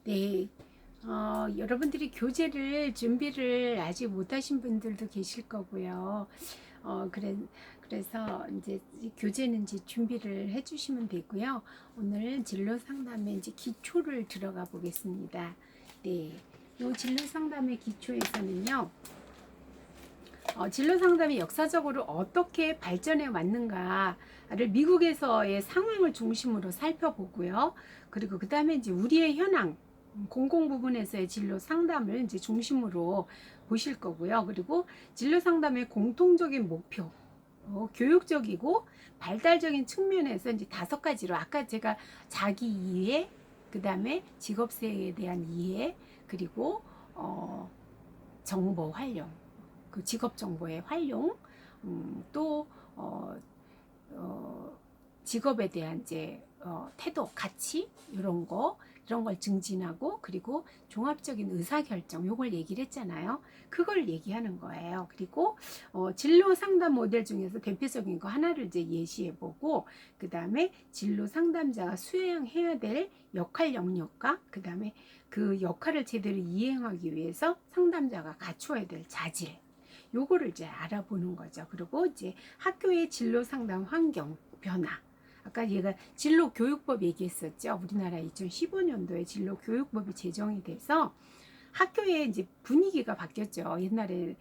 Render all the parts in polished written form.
네, 여러분들이 교재를 준비를 아직 못하신 분들도 계실 거고요. 그래서 이제 교재는 이제 준비를 해주시면 되고요. 오늘 진로 상담의 이제 기초를 들어가 보겠습니다. 네, 이 진로 상담의 기초에서는요. 진로 상담이 역사적으로 어떻게 발전해 왔는가를 미국에서의 상황을 중심으로 살펴보고요. 그리고 그 다음에 이제 우리의 현황, 공공 부분에서의 진로 상담을 이제 중심으로 보실 거고요. 그리고 진로 상담의 공통적인 목표, 교육적이고 발달적인 측면에서 이제 5가지로 아까 제가 자기 이해, 그 다음에 직업세에 대한 이해, 그리고 정보 활용, 그 직업 정보의 활용, 또 직업에 대한 이제 태도, 가치 이런 걸 증진하고 그리고 종합적인 의사결정 요걸 얘기를 했잖아요. 그걸 얘기하는 거예요. 그리고 진로 상담 모델 중에서 대표적인 거 하나를 이제 예시해보고 그 다음에 진로 상담자가 수행해야 될 역할 영역과 그 다음에 그 역할을 제대로 이행하기 위해서 상담자가 갖추어야 될 자질 요거를 이제 알아보는 거죠. 그리고 이제 학교의 진로 상담 환경 변화. 아까 얘가 진로 교육법 얘기했었죠. 우리나라 2015년도에 진로 교육법이 제정이 돼서 학교의 이제 분위기가 바뀌었죠. 옛날에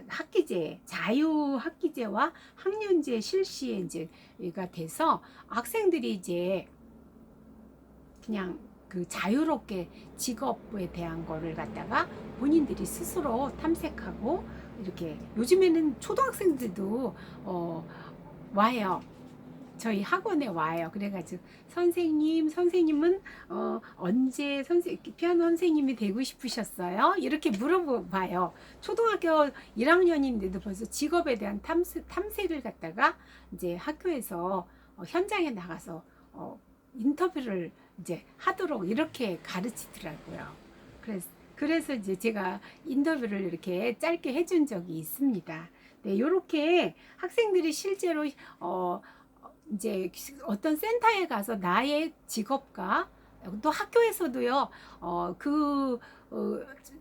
학기제, 자유 학기제와 학년제 실시에 이제가 돼서 학생들이 이제 그냥 그 자유롭게 직업에 대한 거를 갖다가 본인들이 스스로 탐색하고 이렇게 요즘에는 초등학생들도 와요. 저희 학원에 와요. 그래가지고 선생님은 언제 피아노 선생님이 되고 싶으셨어요? 이렇게 물어봐요. 초등학교 1학년인데도 벌써 직업에 대한 탐색을 갖다가 이제 학교에서 현장에 나가서 인터뷰를 이제 하도록 이렇게 가르치더라고요. 그래서 이제 제가 인터뷰를 이렇게 짧게 해준 적이 있습니다. 네, 이렇게 학생들이 실제로 이제 어떤 센터에 가서 나의 직업과 또 학교에서도요,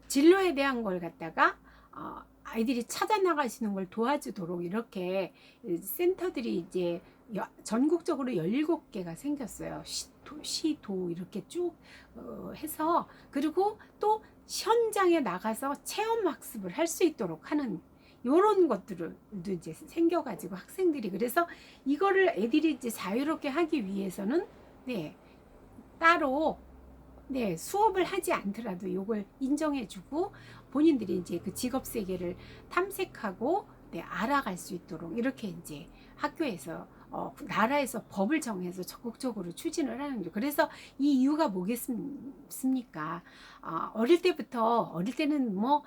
진로에 대한 걸 갖다가 아이들이 찾아 나갈 수 있는 걸 도와주도록 이렇게 센터들이 이제 전국적으로 17개가 생겼어요. 시도 이렇게 쭉 해서 그리고 또 현장에 나가서 체험 학습을 할 수 있도록 하는 요런 것들도 이제 생겨가지고 학생들이 그래서 이거를 애들이 이제 자유롭게 하기 위해서는 네 따로 네 수업을 하지 않더라도 요걸 인정해주고 본인들이 이제 그 직업 세계를 탐색하고 네 알아갈 수 있도록 이렇게 이제 학교에서 나라에서 법을 정해서 적극적으로 추진을 하는 거죠. 그래서 이 이유가 뭐겠습니까? 어릴 때는 뭐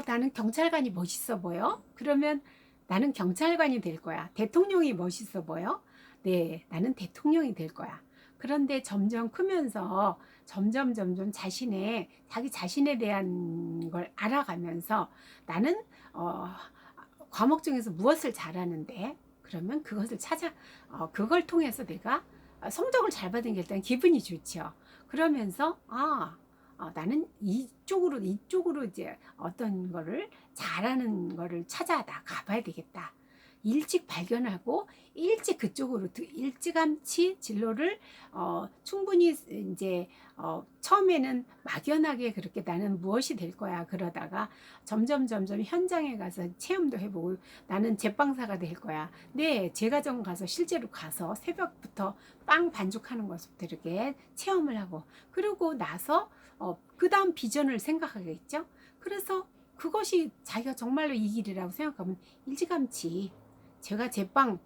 나는 경찰관이 멋있어 보여? 그러면 나는 경찰관이 될 거야. 대통령이 멋있어 보여? 네, 나는 대통령이 될 거야. 그런데 점점 크면서 점점 자기 자신에 대한 걸 알아가면서 나는 과목 중에서 무엇을 잘하는데 그러면 그것을 그걸 통해서 내가 성적을 잘 받은 게 일단 기분이 좋죠. 그러면서 나는 이쪽으로 이제 어떤 거를 잘하는 거를 찾아 나가 봐야 되겠다. 일찍 발견하고 일찍 그쪽으로 일찌감치 진로를 충분히 이제 처음에는 막연하게 그렇게 나는 무엇이 될 거야 그러다가 점점 현장에 가서 체험도 해보고 나는 제빵사가 될 거야. 네, 제과점 가서 실제로 가서 새벽부터 빵 반죽하는 것부터 이렇게 체험을 하고 그러고 나서 그 다음 비전을 생각하겠죠. 그래서 그것이 자기가 정말로 이 길이라고 생각하면 일찌감치 제가 제빵을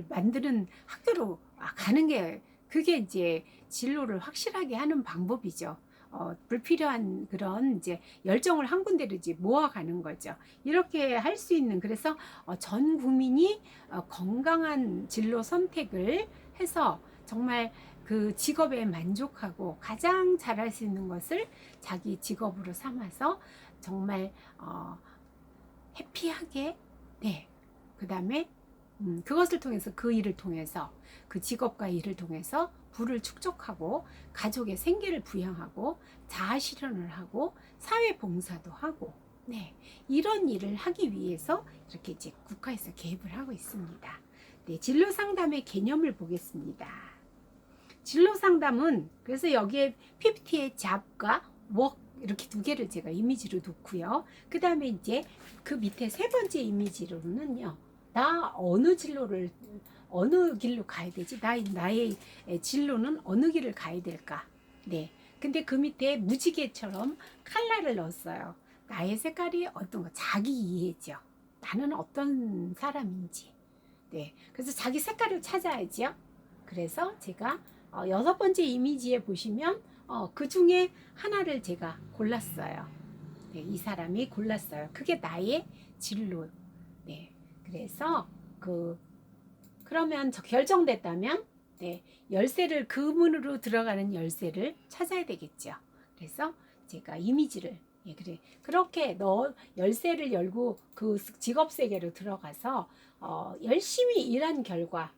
만드는 학교로 가는 게 그게 이제 진로를 확실하게 하는 방법이죠. 불필요한 그런 이제 열정을 한 군데로 이제 모아가는 거죠. 이렇게 할 수 있는 그래서 전 국민이 건강한 진로 선택을 해서 정말 그 직업에 만족하고 가장 잘할 수 있는 것을 자기 직업으로 삼아서 정말 해피하게 네. 그 다음에 그것을 통해서 그 일을 통해서 그 직업과 일을 통해서 부를 축적하고 가족의 생계를 부양하고 자아 실현을 하고 사회 봉사도 하고 네, 이런 일을 하기 위해서 이렇게 이제 국가에서 개입을 하고 있습니다. 네, 진로 상담의 개념을 보겠습니다. 진로 상담은 그래서 여기에 PPT의 잡과 work 이렇게 두 개를 제가 이미지로 놓고요. 그 다음에 이제 그 밑에 세 번째 이미지로는요. 나 어느 진로를 어느 길로 가야 되지? 나의 진로는 어느 길을 가야 될까? 네. 근데 그 밑에 무지개처럼 칼라를 넣었어요. 나의 색깔이 어떤 거? 자기 이해죠. 나는 어떤 사람인지. 네. 그래서 자기 색깔을 찾아야죠. 그래서 제가 6번째 이미지에 보시면 그 중에 하나를 제가 골랐어요. 네, 이 사람이 골랐어요. 그게 나의 진로. 네. 그래서 그러면 결정됐다면 네, 열쇠를 그 문으로 들어가는 열쇠를 찾아야 되겠죠. 그래서 제가 이미지를 그래 그렇게 열쇠를 열고 그 직업 세계로 들어가서 열심히 일한 결과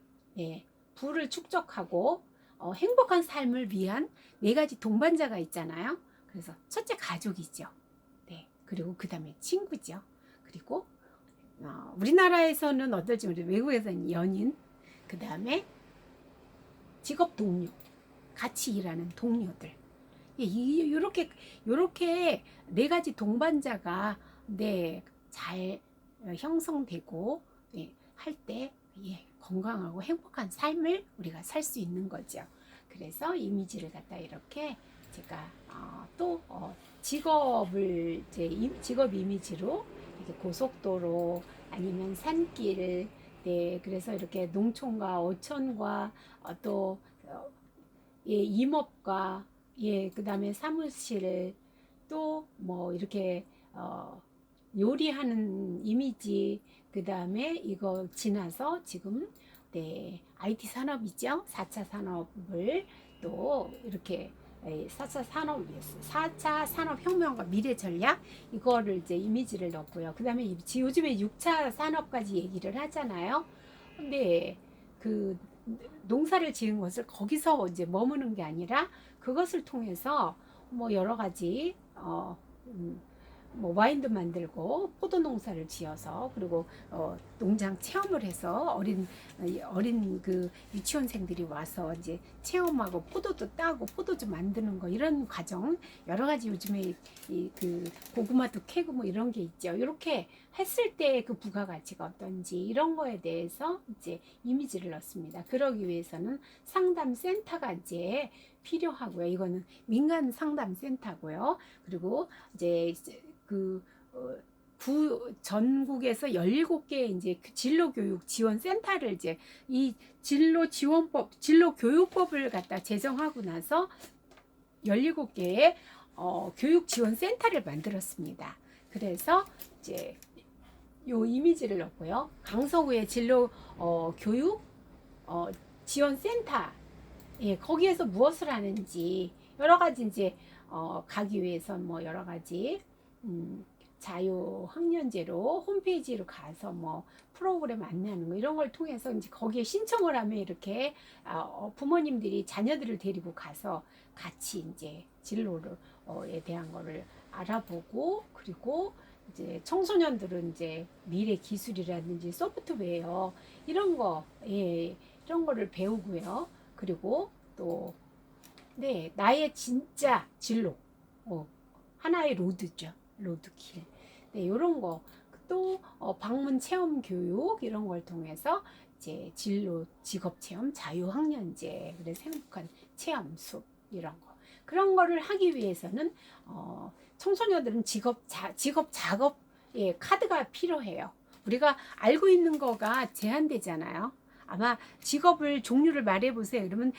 부를 축적하고 행복한 삶을 위한 4가지 동반자가 있잖아요. 그래서 첫째 가족이죠. 네, 그리고 그 다음에 친구죠. 그리고 우리나라에서는 어떨지 모르겠는데 외국에서는 연인, 그 다음에 직업 동료, 같이 일하는 동료들. 이렇게 4가지 동반자가 잘 형성되고 할 때 건강하고 행복한 삶을 우리가 살 수 있는 거죠. 그래서 이미지를 갖다 이렇게 제가 또 직업을 직업 이미지로 이렇게 고속도로 아니면 산길 그래서 이렇게 농촌과 어촌과 또 임업과 그다음에 사무실 또 뭐 이렇게 요리하는 이미지 그다음에 이거 지나서 지금 IT 산업이죠. 4차 산업을 또 이렇게 4차 산업혁명과 미래 전략 이거를 이제 이미지를 넣고요. 그 다음에 요즘에 6차 산업까지 얘기를 하잖아요. 근데 그 농사를 지은 것을 거기서 이제 머무는 게 아니라 그것을 통해서 뭐 여러 가지 뭐 와인도 만들고 포도 농사를 지어서 그리고 농장 체험을 해서 어린 그 유치원생들이 와서 이제 체험하고 포도도 따고 포도주 만드는 거 이런 과정 여러 가지 요즘에 그 고구마도 캐고 뭐 이런 게 있죠. 이렇게 했을 때 그 부가가치가 어떤지 이런 거에 대해서 이제 이미지를 넣습니다. 그러기 위해서는 상담센터가 이제 필요하고요. 이거는 민간 상담센터고요. 그리고 이제 전국에서 17개 이제 진로교육 지원 센터를 이제 이 진로교육법을 갖다 제정하고 나서 17개의 교육 지원 센터를 만들었습니다. 그래서 이제 요 이미지를 넣고요. 강서구의 진로 교육 지원 센터 거기에서 무엇을 하는지 여러 가지 이제 가기 위해서 뭐 여러 가지 자유학년제로 홈페이지로 가서 뭐 프로그램 안내하는 거 이런 걸 통해서 이제 거기에 신청을 하면 이렇게 부모님들이 자녀들을 데리고 가서 같이 이제 진로에 대한 거를 알아보고 그리고 이제 청소년들은 이제 미래 기술이라든지 소프트웨어 이런 거 이런 거를 배우고요. 그리고 또 나의 진짜 진로 하나의 로드죠. 로드길. 이런 거. 또 방문 체험 교육 이런 걸 통해서 이제 진로 직업 체험 자유학년제 그래서 행복한 체험 숲 이런 거. 그런 거를 하기 위해서는 청소년들은 직업 작업 카드가 필요해요. 우리가 알고 있는 거가 제한되잖아요. 아마 직업을 종류를 말해보세요. 그러면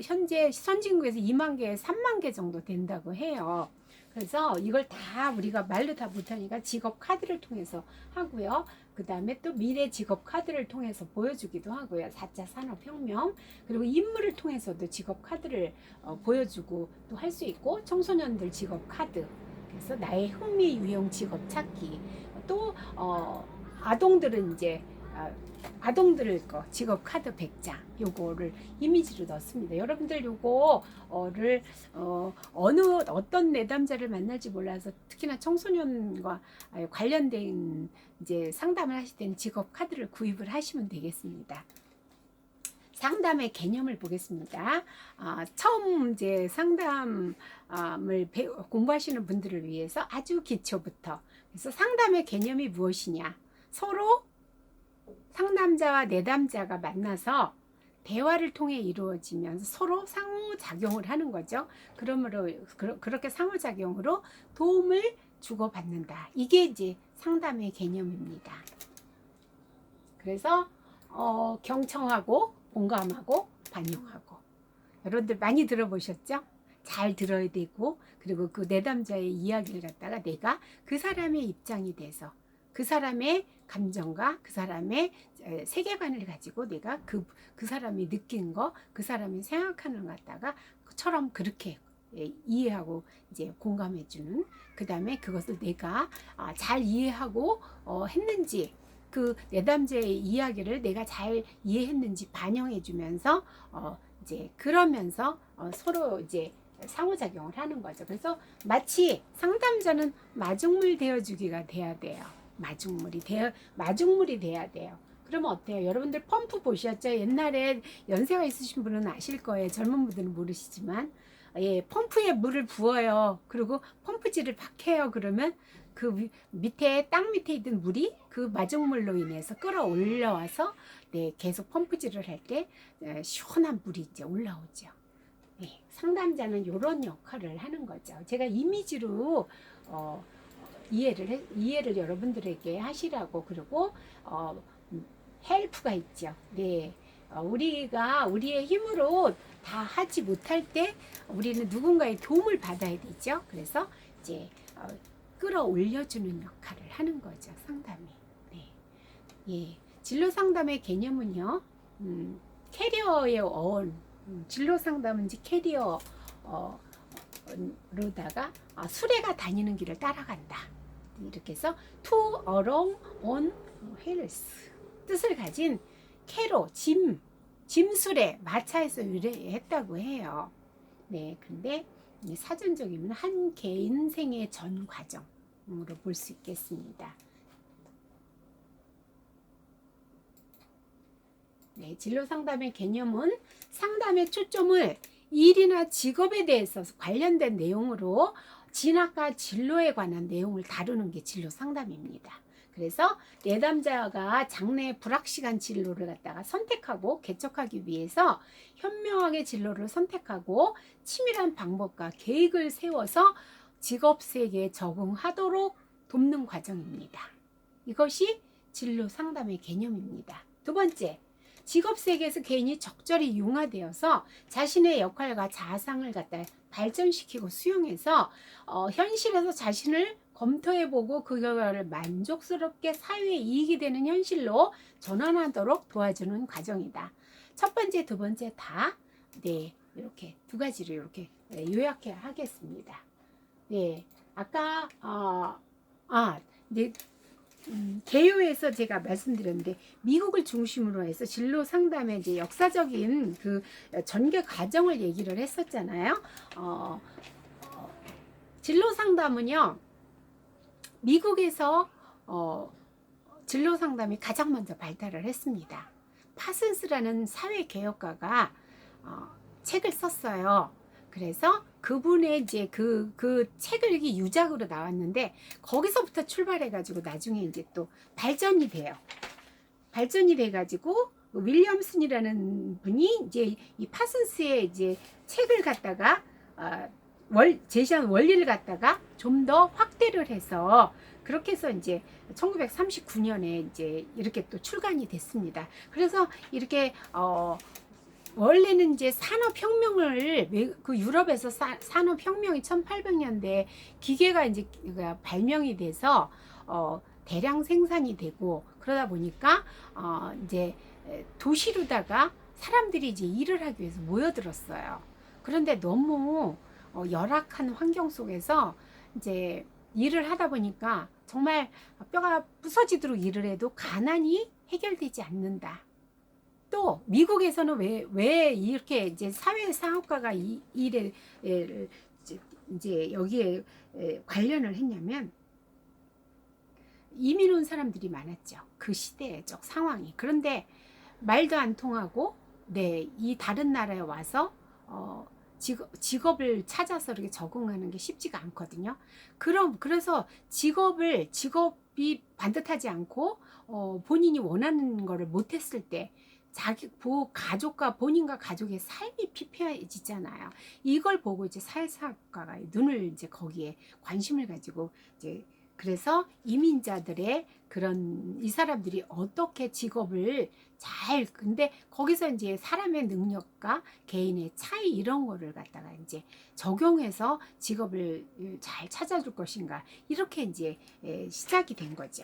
현재 선진국에서 2만 개, 3만 개 정도 된다고 해요. 그래서 이걸 다 우리가 말로 다 못하니까 직업 카드를 통해서 하고요. 그 다음에 또 미래 직업 카드를 통해서 보여주기도 하고요. 4차 산업혁명 그리고 인물을 통해서도 직업 카드를 보여주고 또 할 수 있고 청소년들 직업 카드 그래서 나의 흥미 유형 직업 찾기 또 아동들은 이제 아동들 거 직업 카드 100장 요거를 이미지로 넣습니다. 여러분들 요거를 어떤 내담자를 만날지 몰라서 특히나 청소년과 관련된 이제 상담을 하실 때는 직업 카드를 구입을 하시면 되겠습니다. 상담의 개념을 보겠습니다. 처음 이제 상담을 공부하시는 분들을 위해서 아주 기초부터. 그래서 상담의 개념이 무엇이냐? 서로 상담자와 내담자가 만나서 대화를 통해 이루어지면서 서로 상호작용을 하는 거죠. 그러므로 그렇게 상호작용으로 도움을 주고받는다. 이게 이제 상담의 개념입니다. 그래서 경청하고 공감하고 반영하고 여러분들 많이 들어보셨죠? 잘 들어야 되고 그리고 그 내담자의 이야기를 갖다가 내가 그 사람의 입장이 돼서 그 사람의 감정과 그 사람의 세계관을 가지고 내가 그 사람이 느낀 거, 그 사람이 생각하는 것 갖다가 처럼 그렇게 이해하고 이제 공감해주는 그 다음에 그것을 내가 잘 이해하고 했는지 그 내담자의 이야기를 내가 잘 이해했는지 반영해주면서 이제 그러면서 서로 이제 상호작용을 하는 거죠. 그래서 마치 상담자는 마중물 되어주기가 돼야 돼요. 마중물이 돼야 돼요. 그러면 어때요? 여러분들 펌프 보셨죠? 옛날에 연세가 있으신 분은 아실 거예요. 젊은 분들은 모르시지만 펌프에 물을 부어요. 그리고 펌프질을 막 해요. 그러면 그 밑에 땅 밑에 있던 물이 그 마중물로 인해서 끌어올려와서 계속 펌프질을 할 때 시원한 물이 이제 올라오죠. 상담자는 이런 역할을 하는 거죠. 제가 이미지로 이해를 여러분들에게 하시라고. 그리고 헬프가 있죠. 우리가 우리의 힘으로 다 하지 못할 때 우리는 누군가의 도움을 받아야 되죠. 그래서 이제 끌어올려주는 역할을 하는 거죠. 상담이. 진로 상담의 개념은요. 캐리어의 어원. 진로 상담은 이제 캐리어로다가 수레가 다니는 길을 따라간다. 이렇게 해서 to along on wheels 뜻을 가진 캐로 짐수레 마차에서 유래했다고 해요. 근데 사전적이면 한 개인 생의 전 과정으로 볼 수 있겠습니다. 진로 상담의 개념은 상담의 초점을 일이나 직업에 대해서 관련된 내용으로 진학과 진로에 관한 내용을 다루는 게 진로 상담입니다. 그래서 내담자가 장래 불확실한 진로를 갖다가 선택하고 개척하기 위해서 현명하게 진로를 선택하고 치밀한 방법과 계획을 세워서 직업 세계에 적응하도록 돕는 과정입니다. 이것이 진로 상담의 개념입니다. 두 번째, 직업 세계에서 개인이 적절히 융화되어서 자신의 역할과 자아상을 갖다 발전시키고 수용해서 현실에서 자신을 검토해보고 그 결과를 만족스럽게 사회에 이익이 되는 현실로 전환하도록 도와주는 과정이다. 첫 번째, 두 번째 다 이렇게 두 가지를 이렇게 요약해 하겠습니다. 아까 개요에서 제가 말씀드렸는데 미국을 중심으로 해서 진로 상담의 이제 역사적인 그 전개 과정을 얘기를 했었잖아요. 진로 상담은요. 미국에서 진로 상담이 가장 먼저 발달을 했습니다. 파슨스라는 사회개혁가가 책을 썼어요. 그래서 그분의 이제 그 책을 이렇게 유작으로 나왔는데 거기서부터 출발해가지고 나중에 이제 또 발전이 돼요. 발전이 돼가지고 윌리엄슨이라는 분이 이제 이 파슨스의 이제 책을 갖다가 제시한 원리를 갖다가 좀 더 확대를 해서 그렇게 해서 이제 1939년에 이제 이렇게 또 출간이 됐습니다. 그래서 이렇게 원래는 이제 산업혁명을 그 유럽에서 산업혁명이 1800년대 기계가 이제 발명이 돼서 대량 생산이 되고 그러다 보니까 이제 도시로다가 사람들이 이제 일을 하기 위해서 모여들었어요. 그런데 너무 열악한 환경 속에서 이제 일을 하다 보니까 정말 뼈가 부서지도록 일을 해도 가난이 해결되지 않는다. 또 미국에서는 왜 이렇게 이제 사회사업가가 이 일에 이제 여기에 관련을 했냐면, 이민 온 사람들이 많았죠. 그 시대적 상황이. 그런데 말도 안 통하고, 네, 이 다른 나라에 와서 직업을 찾아서 이렇게 적응하는 게 쉽지가 않거든요. 그래서 직업이 반듯하지 않고 본인이 원하는 거를 못했을 때 가족과 본인과 가족의 삶이 피폐해지잖아요. 이걸 보고 이제 사회사업가가 눈을 이제 거기에 관심을 가지고 이제, 그래서 이민자들의 이 사람들이 어떻게 직업을 근데 거기서 이제 사람의 능력과 개인의 차이 이런 거를 갖다가 이제 적용해서 직업을 잘 찾아줄 것인가, 이렇게 이제 시작이 된 거죠.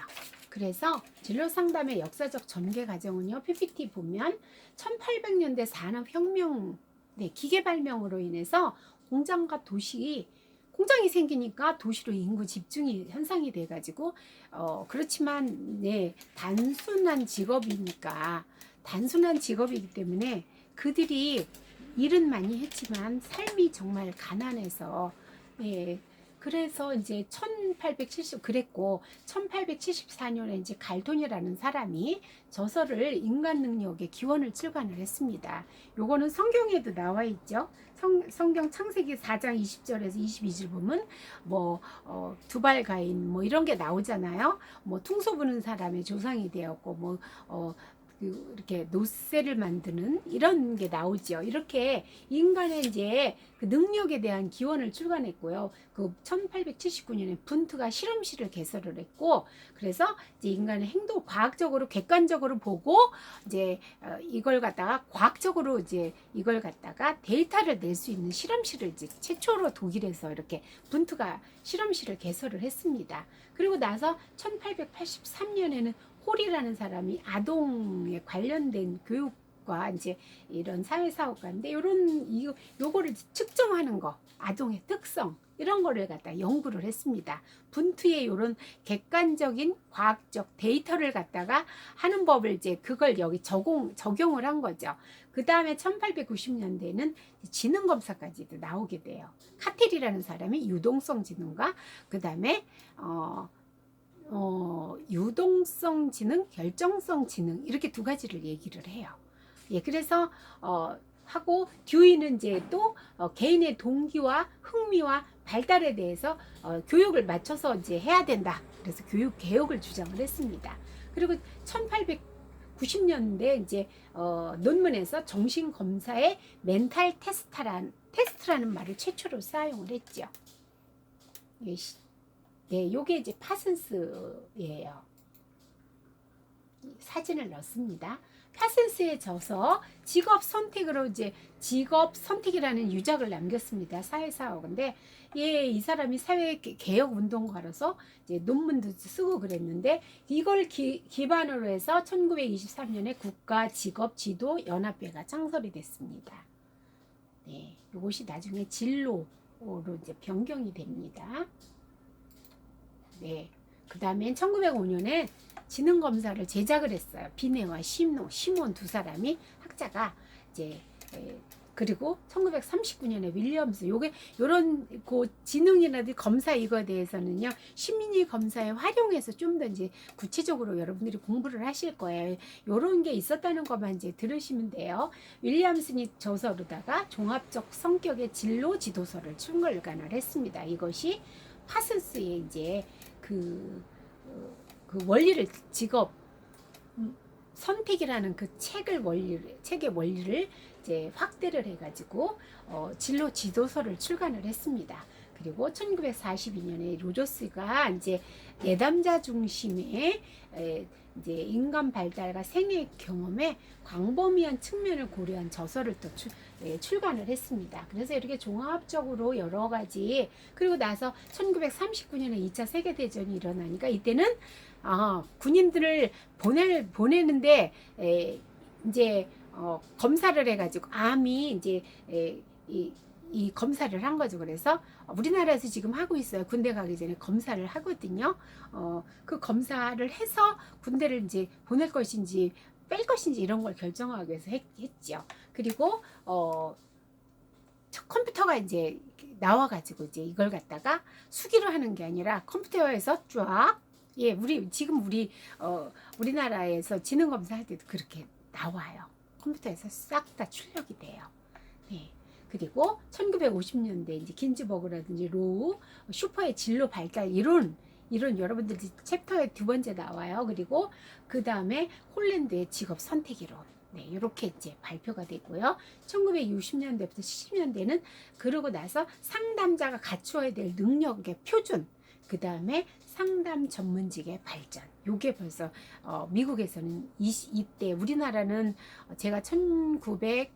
그래서 진로 상담의 역사적 전개 과정은요, PPT 보면 1800년대 산업혁명, 네, 기계 발명으로 인해서 공장이 생기니까 도시로 인구 집중이 현상이 돼가지고, 그렇지만 네, 단순한 직업이기 때문에 그들이 일은 많이 했지만 삶이 정말 가난해서, 예, 그래서 이제 1874년에 이제 갈톤이라는 사람이 저서를 인간 능력의 기원을 출간을 했습니다. 요거는 성경에도 나와 있죠. 성경 창세기 4장 20절에서 22절 보면 두발 가인 이런 게 나오잖아요. 퉁소 부는 사람의 조상이 되었고 이렇게 노새를 만드는 이런 게 나오죠. 이렇게 인간의 이제 그 능력에 대한 기원을 출간했고요. 그 1879년에 분트가 실험실을 개설을 했고, 그래서 이제 인간의 행동 과학적으로 객관적으로 보고 이제 이걸 갖다가 과학적으로 이제 이걸 갖다가 데이터를 낼 수 있는 실험실을 이제 최초로 독일에서 이렇게 분트가 실험실을 개설을 했습니다. 그리고 나서 1883년에는 홀이라는 사람이 아동에 관련된 교육과 이제 이런 사회사업가인데, 요거를 측정하는 거, 아동의 특성 이런 거를 갖다 연구를 했습니다. 분투의 요런 객관적인 과학적 데이터를 갖다가 하는 법을 이제 그걸 여기 적용을 한 거죠. 그 다음에 1890년대에는 지능 검사까지도 나오게 돼요. 카텔이라는 사람이 유동성 지능과 그 다음에 유동성 지능, 결정성 지능 이렇게 두 가지를 얘기를 해요. 예, 그래서 하고 듀이는 이제 또 개인의 동기와 흥미와 발달에 대해서 교육을 맞춰서 이제 해야 된다. 그래서 교육 개혁을 주장을 했습니다. 그리고 1890년대 이제 논문에서 정신 검사의 멘탈 테스트라는 말을 최초로 사용을 했죠. 예, 네, 요게 이제 파슨스예요. 사진을 넣습니다. 파슨스의 저서 직업 선택이라는 유작을 남겼습니다. 사회사업인데, 이 사람이 사회 개혁 운동가로서 이제 논문도 쓰고 그랬는데, 이걸 기반으로 해서 1923년에 국가 직업 지도 연합회가 창설이 됐습니다. 네, 이것이 나중에 진로로 이제 변경이 됩니다. 네. 그 다음에 1905년에 지능검사를 제작을 했어요. 비네와 시몬 두 사람이 학자가 이제 그리고 1939년에 윌리엄스 요런 지능이라든지 검사 이거에 대해서는요, 심리 검사에 활용해서 좀 더 이제 구체적으로 여러분들이 공부를 하실 거예요. 요런 게 있었다는 것만 이제 들으시면 돼요. 윌리엄슨이 저서로다가 종합적 성격의 진로 지도서를 출간을 했습니다. 이것이 파슨스의 이제 그 원리를, 직업 선택이라는 그 책의 원리를 이제 확대를 해가지고 진로 지도서를 출간을 했습니다. 그리고 1942년에 로저스가 이제 내담자 중심의 이제 인간 발달과 생애 경험의 광범위한 측면을 고려한 저서를 또 출간을 했습니다. 그래서 이렇게 종합적으로 여러 가지, 그리고 나서 1939년에 2차 세계대전이 일어나니까 이때는 군인들을 보내는데 이제 검사를 해가지고 암이 이제 이 검사를 한 거죠. 그래서 우리나라에서 지금 하고 있어요. 군대 가기 전에 검사를 하거든요. 그 검사를 해서 군대를 이제 보낼 것인지 뺄 것인지 이런 걸 결정하기 위해서 했죠. 그리고 컴퓨터가 이제 나와가지고 이제 이걸 갖다가 수기로 하는 게 아니라 컴퓨터에서 쫙, 예, 우리나라에서 지능 검사할 때도 그렇게 나와요. 컴퓨터에서 싹 다 출력이 돼요. 네. 그리고 1950년대 이제 긴즈버그라든지 로우, 슈퍼의 진로 발달 이론 여러분들 챕터의 두 번째 나와요. 그리고 그 다음에 홀랜드의 직업 선택이론. 네, 이렇게 이제 발표가 되고요. 1960년대부터 70년대는 그러고 나서 상담자가 갖추어야 될 능력의 표준, 그 다음에 상담 전문직의 발전. 요게 벌써 미국에서는 이때 우리나라는 제가 1920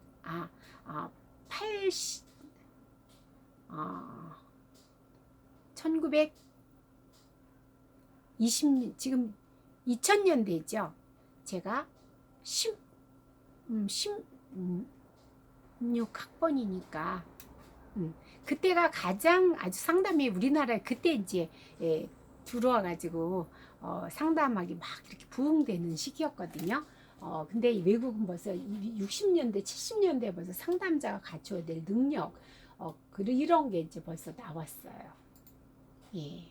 지금 2000년대죠. 제가 16학번이니까 그때가 가장 아주 상담이 우리나라에 그때 이제 들어와 가지고 상담하기 막 이렇게 부흥되는 시기였거든요. 근데 외국은 벌써 60년대, 70년대 벌써 상담자가 갖춰야 될 능력, 이런 게 이제 벌써 나왔어요. 예.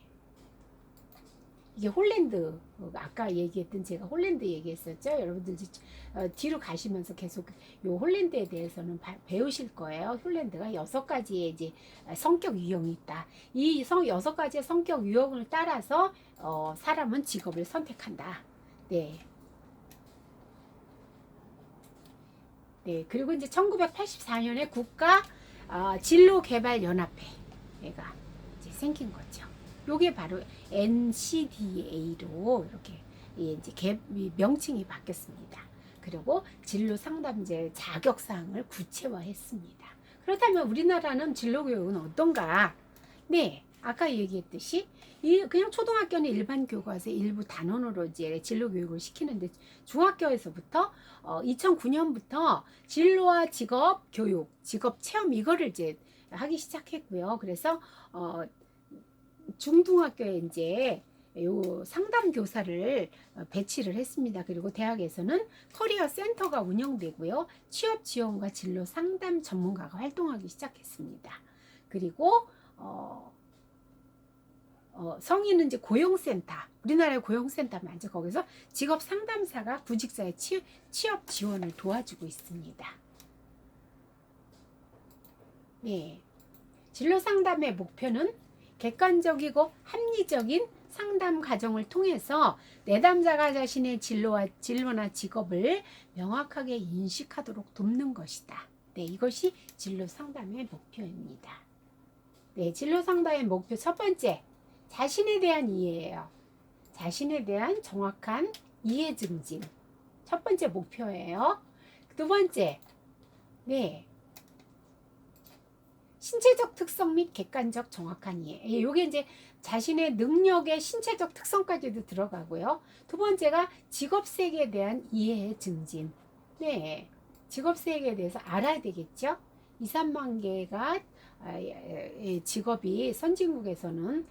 이게 홀랜드, 아까 얘기했던 제가 홀랜드 얘기했었죠. 여러분들 뒤로 가시면서 계속 요 홀랜드에 대해서는 배우실 거예요. 홀랜드가 6가지의 이제 성격 유형이 있다. 이 6가지의 성격 유형을 따라서 사람은 직업을 선택한다. 네. 네. 그리고 이제 1984년에 국가 진로개발연합회가 이제 생긴 거죠. 요게 바로 NCDA로 이렇게 이제 명칭이 바뀌었습니다. 그리고 진로 상담제 자격 사항을 구체화했습니다. 그렇다면 우리나라는 진로 교육은 어떤가? 네, 아까 얘기했듯이 그냥 초등학교는 일반 교과서 일부 단원으로 이제 진로 교육을 시키는데 중학교에서부터 2009년부터 진로와 직업 교육, 직업 체험 이거를 이제 하기 시작했고요. 그래서 중등학교에 이제 요 상담 교사를 배치를 했습니다. 그리고 대학에서는 커리어 센터가 운영되고요. 취업 지원과 진로 상담 전문가가 활동하기 시작했습니다. 그리고 성인은 이제 고용센터, 우리나라의 고용센터 많죠. 거기서 직업 상담사가 구직자의 취업 지원을 도와주고 있습니다. 네, 진로 상담의 목표는 객관적이고 합리적인 상담 과정을 통해서 내담자가 자신의 진로나 직업을 명확하게 인식하도록 돕는 것이다. 네, 이것이 진로 상담의 목표입니다. 네, 진로 상담의 목표 첫 번째, 자신에 대한 이해예요. 자신에 대한 정확한 이해 증진. 첫 번째 목표예요. 두 번째, 네. 신체적 특성 및 객관적 정확한 이해. 요게 이제 자신의 능력의 신체적 특성까지도 들어가고요. 두 번째가 직업세계에 대한 이해의 증진. 네. 직업세계에 대해서 알아야 되겠죠. 2, 3만 개가 직업이 선진국에서는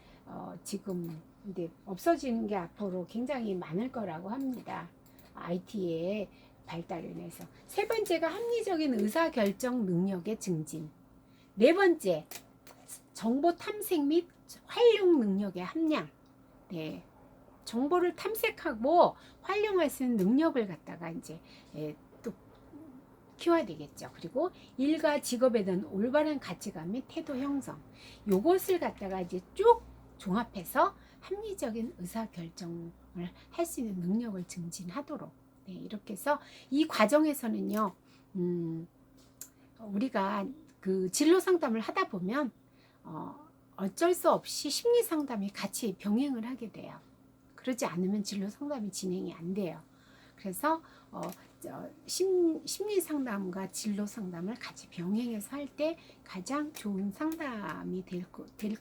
지금 이제 없어지는 게 앞으로 굉장히 많을 거라고 합니다. IT의 발달로 인해서. 세 번째가 합리적인 의사결정 능력의 증진. 네 번째, 정보 탐색 및 활용 능력의 함량. 네, 정보를 탐색하고 활용할 수 있는 능력을 갖다가 이제 또 키워야 되겠죠. 그리고 일과 직업에 대한 올바른 가치관 및 태도 형성. 요것을 갖다가 이제 쭉 종합해서 합리적인 의사결정을 할 수 있는 능력을 증진하도록. 네, 이렇게 해서 이 과정에서는요, 우리가 그 진로 상담을 하다 보면 어쩔 수 없이 심리 상담이 같이 병행을 하게 돼요. 그러지 않으면 진로 상담이 진행이 안 돼요. 그래서 심리 상담과 진로 상담을 같이 병행해서 할 때 가장 좋은 상담이 될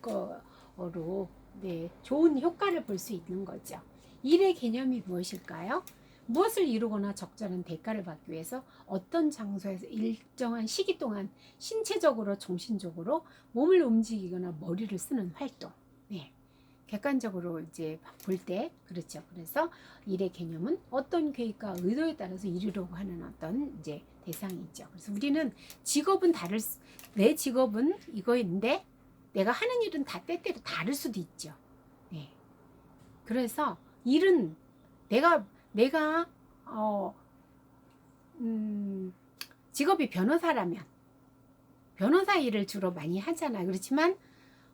거로 네, 좋은 효과를 볼 수 있는 거죠. 일의 개념이 무엇일까요? 무엇을 이루거나 적절한 대가를 받기 위해서 어떤 장소에서 일정한 시기 동안 신체적으로 정신적으로 몸을 움직이거나 머리를 쓰는 활동. 네. 객관적으로 이제 볼 때 그렇죠. 그래서 일의 개념은 어떤 계획과 의도에 따라서 이루려고 하는 어떤 이제 대상이죠. 그래서 우리는 직업은 내 직업은 이거인데 내가 하는 일은 다 때때로 다를 수도 있죠. 네. 그래서 일은 내가 직업이 변호사라면 변호사 일을 주로 많이 하잖아요. 그렇지만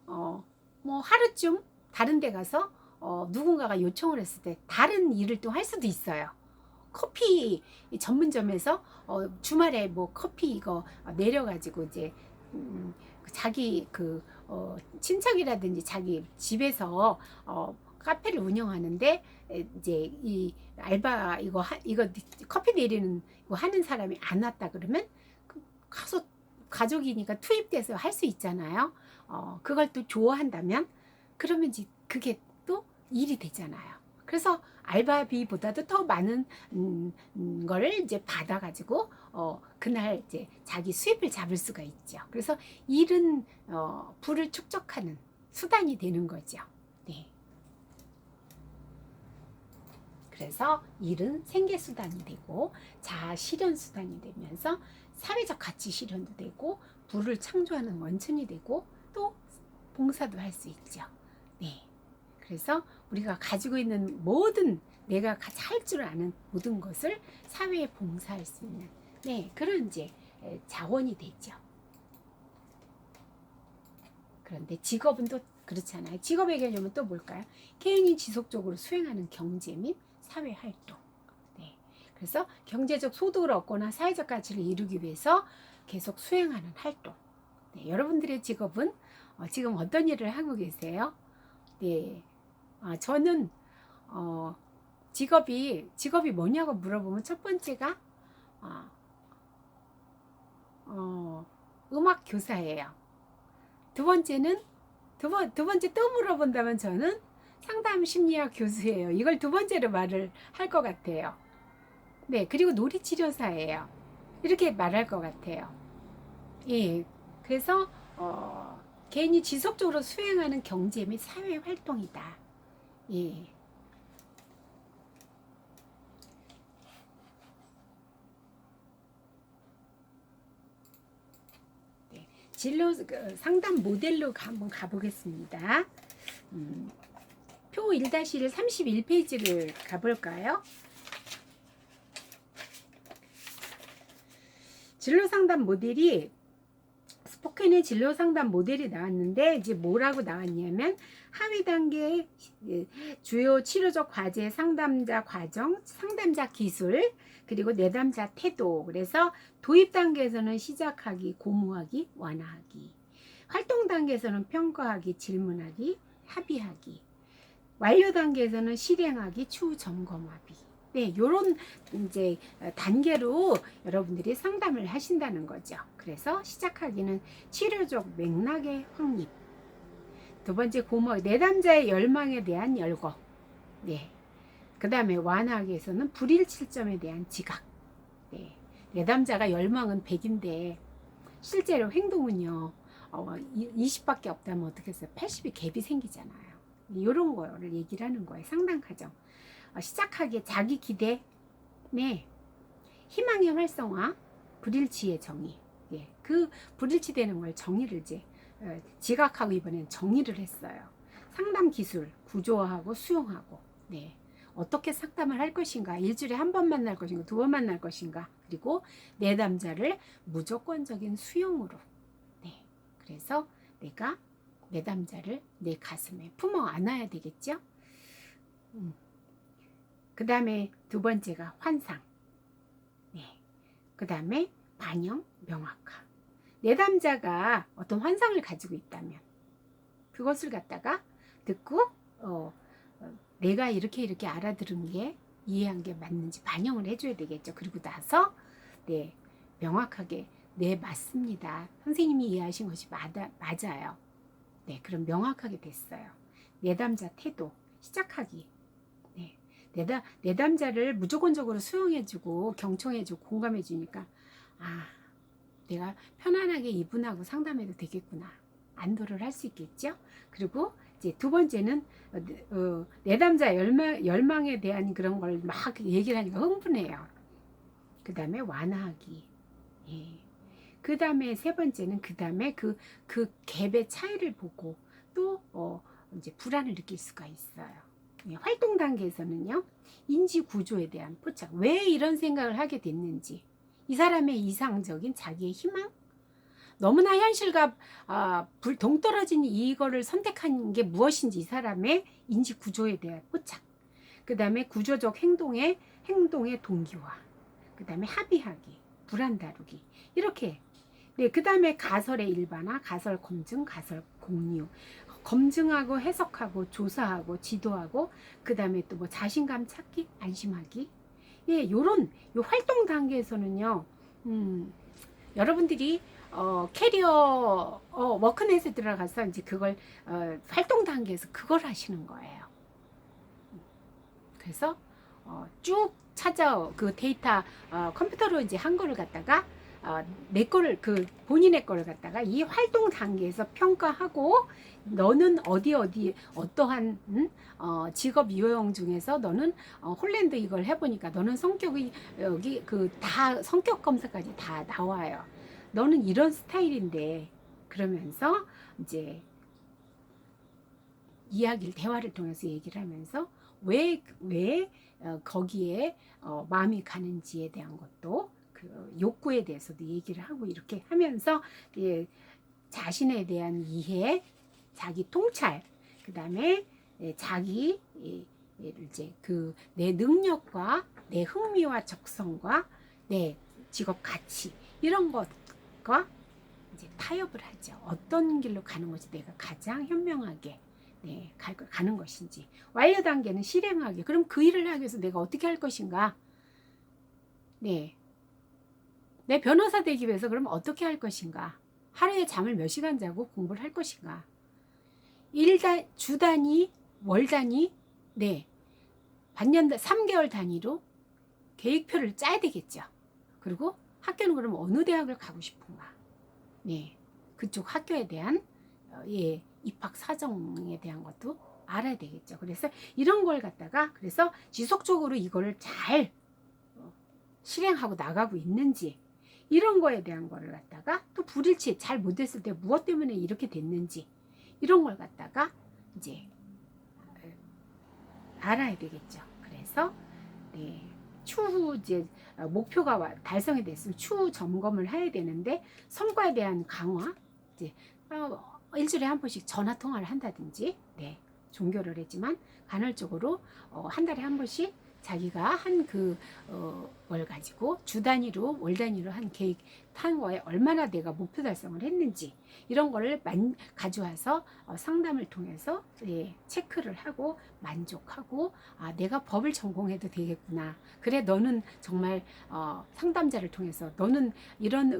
뭐 하루쯤 다른 데 가서 누군가가 요청을 했을 때 다른 일을 또 할 수도 있어요. 커피 전문점에서 주말에 뭐 커피 이거 내려가지고 이제 자기 친척이라든지 자기 집에서 카페를 운영하는데 이제 이 알바 이거 커피 내리는 거 하는 사람이 안 왔다 그러면 가서 가족이니까 투입돼서 할 수 있잖아요. 그걸 또 좋아한다면 그러면 이제 그게 또 일이 되잖아요. 그래서 알바비보다도 더 많은 거를 이제 받아가지고 그날 이제 자기 수입을 잡을 수가 있죠. 그래서 일은 부를 축적하는 수단이 되는 거죠. 네. 그래서 일은 생계 수단이 되고 자아 실현 수단이 되면서 사회적 가치 실현도 되고 부를 창조하는 원천이 되고 또 봉사도 할 수 있죠. 네. 그래서 우리가 가지고 있는 모든 내가 할 줄 아는 모든 것을 사회에 봉사할 수 있는 그런 이제 자원이 되죠. 그런데 직업은 또 그렇잖아요. 직업의 개념은 또 뭘까요? 개인이 지속적으로 수행하는 경제 및 사회 활동. 네. 그래서 경제적 소득을 얻거나 사회적 가치를 이루기 위해서 계속 수행하는 활동. 네. 여러분들의 직업은 지금 어떤 일을 하고 계세요? 네. 저는 직업이 뭐냐고 물어보면 첫 번째가 음악 교사예요. 두 번째는 두 번째 또 물어본다면 저는 상담 심리학 교수예요. 이걸 두 번째로 말을 할 것 같아요. 네, 그리고 놀이치료사예요. 이렇게 말할 것 같아요. 예, 그래서 개인이 지속적으로 수행하는 경제 및 사회 활동이다. 예. 네, 진로 상담 모델로 한번 가보겠습니다. 표 1-1 31페이지를 가볼까요? 진로 상담 모델이 스포켄의 진로 상담 모델이 나왔는데 이제 뭐라고 나왔냐면 하위 단계 주요 치료적 과제 상담자 과정, 상담자 기술, 그리고 내담자 태도. 그래서 도입 단계에서는 시작하기, 고무하기, 완화하기. 활동 단계에서는 평가하기, 질문하기, 합의하기. 완료 단계에서는 실행하기, 추후 점검하기. 네, 요런 이제 단계로 여러분들이 상담을 하신다는 거죠. 그래서 시작하기는 치료적 맥락의 확립. 두 번째 고막, 내담자의 열망에 대한 열거. 네. 그 다음에 완화하기 위해서는 불일치점에 대한 지각. 네. 내담자가 열망은 100인데 실제로 행동은요 20밖에 없다면 어떻게 했어요? 80이 갭이 생기잖아요. 이런 거를 얘기를 하는 거예요. 상담 과정. 시작하기에 자기 기대, 희망의 활성화, 불일치의 정의. 예, 그 불일치되는 걸 정의를 이제 지각하고 이번엔 정의를 했어요. 상담 기술, 구조화하고 수용하고, 어떻게 상담을 할 것인가, 일주일에 한 번 만날 것인가, 2번 만날 것인가, 그리고 내담자를 무조건적인 수용으로. 그래서 내가 내담자를 내 가슴에 품어 안아야 되겠죠. 그 다음에 두 번째가 환상. 그 다음에 반영, 명확화. 내담자가 어떤 환상을 가지고 있다면 그것을 갖다가 듣고 내가 이렇게 알아들은 게 이해한 게 맞는지 반영을 해줘야 되겠죠. 그리고 나서 명확하게 맞습니다. 선생님이 이해하신 것이 맞아요. 그럼 명확하게 됐어요. 내담자 태도 시작하기. 내담자를 무조건적으로 수용해주고 경청해주고 공감해주니까 아, 내가 편안하게 이분하고 상담해도 되겠구나. 안도를 할 수 있겠죠. 그리고 이제 두 번째는 내담자 열망에 대한 그런 걸 막 얘기를 하니까 흥분해요. 그 다음에 완화하기. 예. 그 다음에 세 번째는 그 다음에 그 갭의 차이를 보고 또 이제 불안을 느낄 수가 있어요. 예. 활동 단계에서는요, 인지 구조에 대한 포착. 왜 이런 생각을 하게 됐는지, 이 사람의 이상적인 자기의 희망, 너무나 현실과 동떨어진 이거를 선택한 게 무엇인지 이 사람의 인지 구조에 대한 포착. 그 다음에 구조적 행동의 동기화. 그 다음에 합의하기, 불안 다루기. 이렇게. 네, 그 다음에 가설의 일반화, 가설 검증, 가설 공유. 검증하고 해석하고 조사하고 지도하고 그 다음에 또 뭐 자신감 찾기, 안심하기. 예, 요런 요 활동 단계에서는요. 여러분들이 캐리어 워크넷에 들어가서 이제 그걸 활동 단계에서 그걸 하시는 거예요. 그래서 쭉 찾아 그 데이터 컴퓨터로 이제 한 거를 갖다가 내 거를 그 본인의 거를 갖다가 이 활동 단계에서 평가하고 너는 어디 어떠한 직업 유형 중에서 너는 홀랜드 이걸 해보니까 너는 성격이 여기 그 다 성격 검사까지 다 나와요. 너는 이런 스타일인데 그러면서 이제 이야기를 대화를 통해서 얘기를 하면서 왜 거기에 마음이 가는지에 대한 것도 그 욕구에 대해서도 얘기를 하고 이렇게 하면서 예, 자신에 대한 이해, 자기 통찰, 그 다음에 자기 이제 그 내 능력과 내 흥미와 적성과 내 직업 가치 이런 것과 이제 타협을 하죠. 어떤 길로 가는 것이 내가 가장 현명하게 가는 것인지. 완료 단계는 실행하기. 그럼 그 일을 하기 위해서 내가 어떻게 할 것인가? 네. 내 변호사 되기 위해서 그럼 어떻게 할 것인가? 하루에 잠을 몇 시간 자고 공부를 할 것인가? 주 단위, 월 단위, 반년, 3개월 단위로 계획표를 짜야 되겠죠. 그리고 학교는 그럼 어느 대학을 가고 싶은가? 그쪽 학교에 대한 입학 사정에 대한 것도 알아야 되겠죠. 그래서 이런 걸 갖다가 그래서 지속적으로 이거를 잘 실행하고 나가고 있는지 이런 거에 대한 거를 갖다가 또 불일치 잘 못했을 때 무엇 때문에 이렇게 됐는지 이런 걸 갖다가 이제 알아야 되겠죠. 그래서 추후 이제 목표가 달성이 됐으면 추후 점검을 해야 되는데 성과에 대한 강화 이제 일주일에 한 번씩 전화 통화를 한다든지 종교를 했지만 간헐적으로 한 달에 한 번씩 자기가 한 걸 가지고 주 단위로 월 단위로 한 계획 탄 거에 얼마나 내가 목표 달성을 했는지 이런 거를 가져와서 상담을 통해서 체크를 하고 만족하고 내가 법을 전공해도 되겠구나. 그래 너는 정말 상담자를 통해서 너는 이런